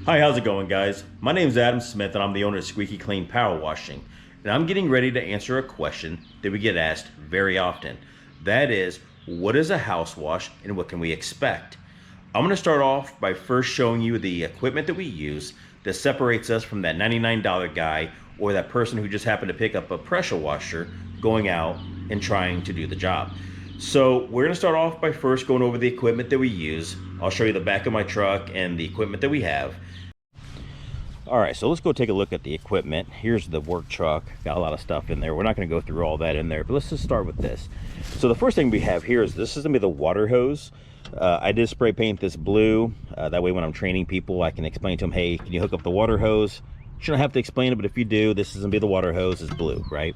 Hi, how's it going, guys? My name is Adam Smith and I'm the owner of Squeaky Clean Power Washing. And I'm getting ready to answer a question that we get asked very often. That is, what is a house wash and what can we expect? I'm going to start off by first showing you the equipment that we use that separates us from that $99 guy or that person who just happened to pick up a pressure washer going out and trying to do the job. So we're going to start off by first going over the equipment that we use. I'll show you the back of my truck and the equipment that we have. All right, so let's go take a look at the equipment. Here's the work truck. Got a lot of stuff in there. We're not going to go through all that in there, but let's just start with this. So the first thing we have here is this is going to be the water hose. I did spray paint this blue. That way when I'm training people, I can explain to them, hey, can you hook up the water hose? You shouldn't have to explain it, but if you do, this is going to be the water hose. It's blue, right?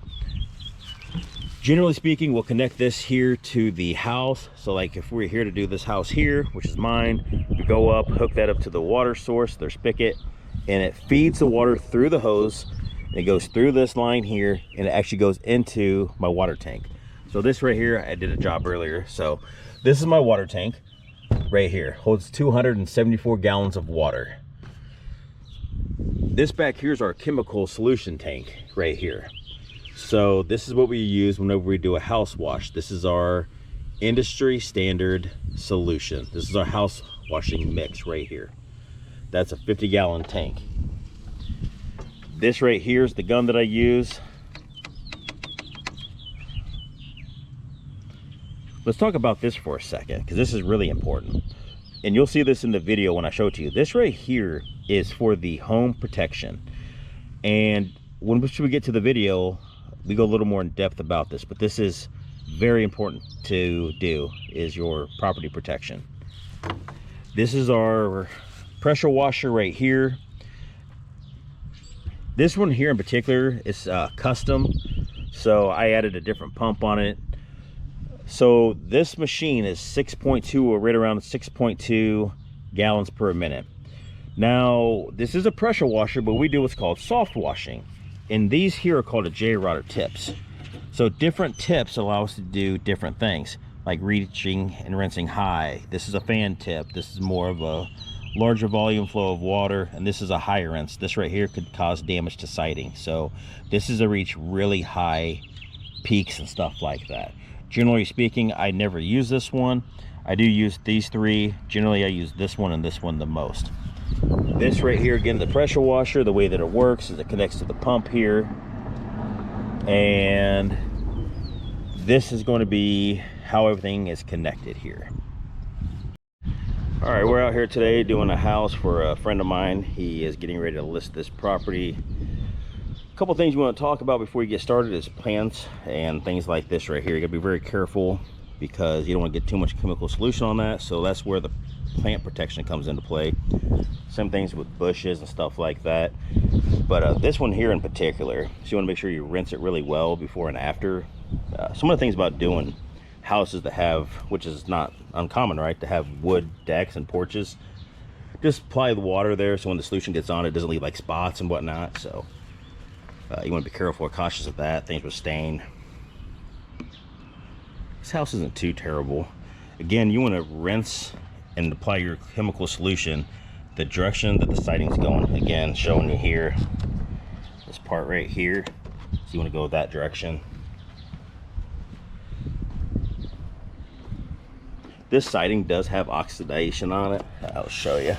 Generally speaking, we'll connect this here to the house. So like if we're here to do this house here, which is mine, we go up, hook that up to the water source, their spigot, and it feeds the water through the hose. It goes through this line here and it actually goes into my water tank. So this right here, I did a job earlier. So this is my water tank right here. Holds 274 gallons of water. This back here is our chemical solution tank right here. So this is what we use whenever we do a house wash. This is our industry standard solution. This is our house washing mix right here. That's a 50-gallon tank. This right here is the gun that I use. Let's talk about this for a second, because this is really important. And you'll see this in the video when I show it to you. This right here is for the home protection. And when we get to the video, we go a little more in depth about this, but this is very important to do, is your property protection. This is our pressure washer right here. This one here in particular is custom, so I added a different pump on it. So this machine is 6.2 or right around 6.2 gallons per minute. Now this is a pressure washer, but we do what's called soft washing, and these here are called a J-rod or tips. So different tips allow us to do different things, like reaching and rinsing high. This is a fan tip. This is more of a larger volume flow of water, and this is a high rinse. This right here could cause damage to siding, so this is a reach really high peaks and stuff like that. Generally speaking, I never use this one. I do use these three. Generally I use this one and this one the most. This right here, again, the pressure washer, the way that it works is it connects to the pump here, and this is going to be how everything is connected here. All right, we're out here today doing a house for a friend of mine. He is getting ready to list this property. A couple things we want to talk about before you get started is plants and things like this right here. You gotta be very careful because you don't want to get too much chemical solution on that. So that's where the plant protection comes into play. Same things with bushes and stuff like that. But this one here in particular, so you want to make sure you rinse it really well before and after. Some of the things about doing houses that have, which is not uncommon, right, to have wood decks and porches, just apply the water there so when the solution gets on it doesn't leave like spots and whatnot. So you want to be careful or cautious of that. Things will stain. This house isn't too terrible. Again, you want to rinse and apply your chemical solution the direction that the siding's going. Again, showing you here, this part right here, so you want to go that direction. This siding does have oxidation on it. I'll show you.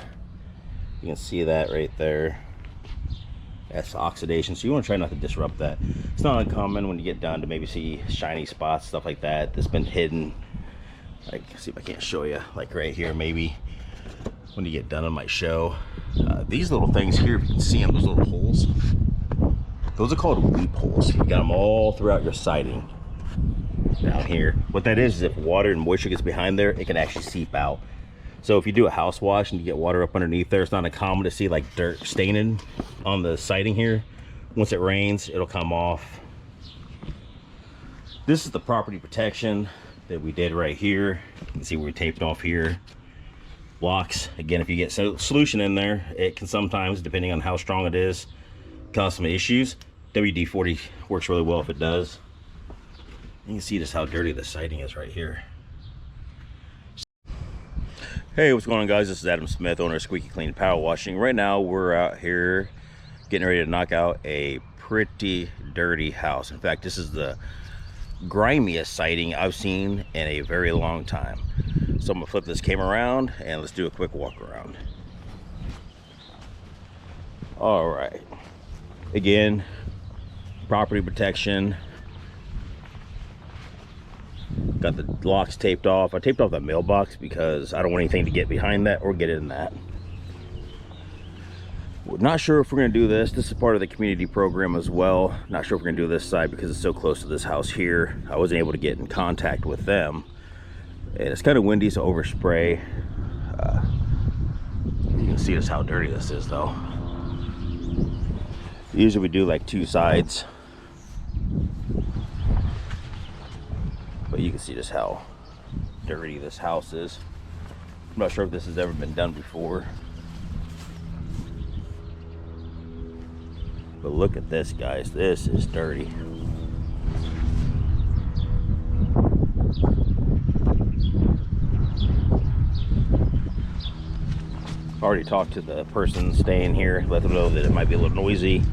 You can see that right there. That's oxidation, so you want to try not to disrupt that. It's not uncommon when you get done to maybe see shiny spots, stuff like that, that's been hidden. Like, see if I can't show you, like right here, maybe when you get done, I might show. These little things here, if you can see them, those little holes, those are called weep holes. You got them all throughout your siding. Down here, what that is if water and moisture gets behind there, it can actually seep out. So if you do a house wash and you get water up underneath there, it's not uncommon to see like dirt staining on the siding here. Once it rains, it'll come off. This is the property protection that we did right here. You can see where we taped off here. Blocks, again, if you get solution in there, it can sometimes, depending on how strong it is, cause some issues. WD-40 works really well if it does. You can see just how dirty the siding is right here. Hey, what's going on, guys? This is Adam Smith, owner of Squeaky Clean Power Washing. Right now, we're out here getting ready to knock out a pretty dirty house. In fact, this is the grimiest sighting I've seen in a very long time. So I'm gonna flip this camera around and let's do a quick walk around. All right. Again, property protection. Got the locks taped off. I taped off the mailbox because I don't want anything to get behind that or get in that. We're not sure if we're going to do this. This is part of the community program as well. Not sure if we're going to do this side because it's so close to this house here. I wasn't able to get in contact with them. And it's kind of windy, so overspray. You can see just how dirty this is, though. Usually we do like two sides. But you can see just how dirty this house is. I'm not sure if this has ever been done before. But look at this, guys. This is dirty. Already talked to the person staying here, let them know that it might be a little noisy.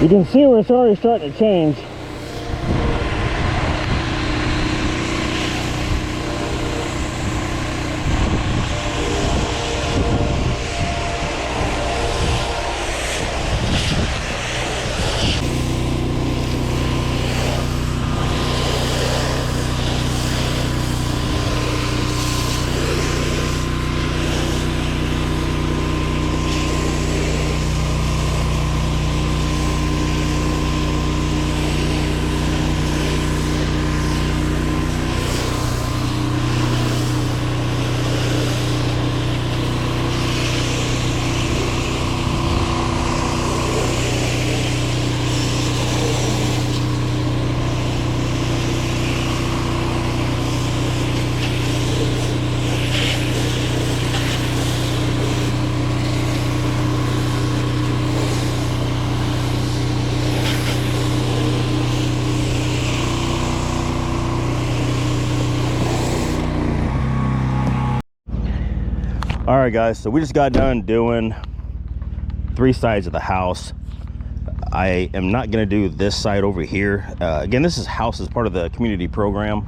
You can see where it's already starting to change. right, guys, so we just got done doing 3 sides of the house. I am not going to do this side over here. Again, this house is part of the community program.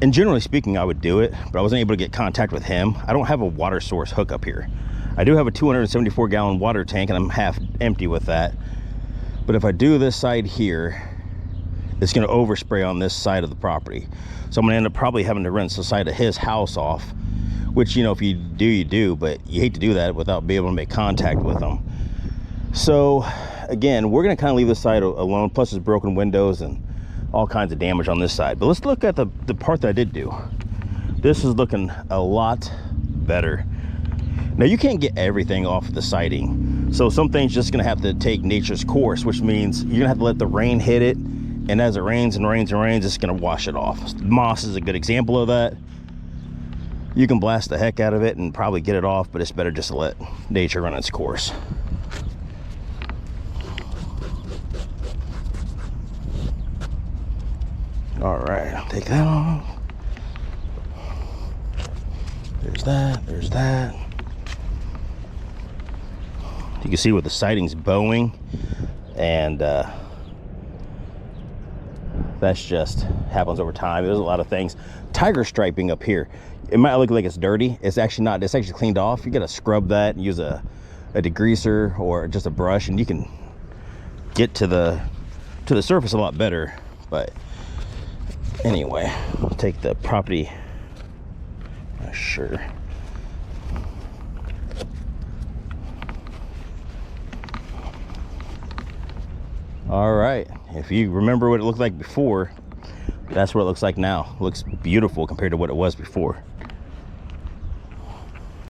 And generally speaking, I would do it, but I wasn't able to get contact with him. I don't have a water source hookup here. I do have a 274 gallon water tank, and I'm half empty with that. But if I do this side here, it's going to overspray on this side of the property. So I'm going to end up probably having to rinse the side of his house off, which, you know, if you do, you do, but you hate to do that without being able to make contact with them. So again, we're going to kind of leave this side alone. Plus there's broken windows and all kinds of damage on this side. But let's look at the part that I did do. This is looking a lot better. Now, you can't get everything off of the siding, so some things just gonna have to take nature's course, which means you're gonna have to let the rain hit it, and as it rains and rains and rains, it's gonna wash it off. Moss is a good example of that. You can blast the heck out of it and probably get it off, but it's better just to let nature run its course. All right, I'll take that off. There's that, there's that. You can see where the siding's bowing, and that's just happens over time. There's a lot of things. Tiger striping up here. It might look like it's dirty. It's actually not. It's actually cleaned off. You gotta scrub that and use a degreaser or just a brush, and you can get to the surface a lot better. But anyway, I'll take the property. Sure. All right, if you remember what it looked like before, that's what it looks like now. It looks beautiful compared to what it was before.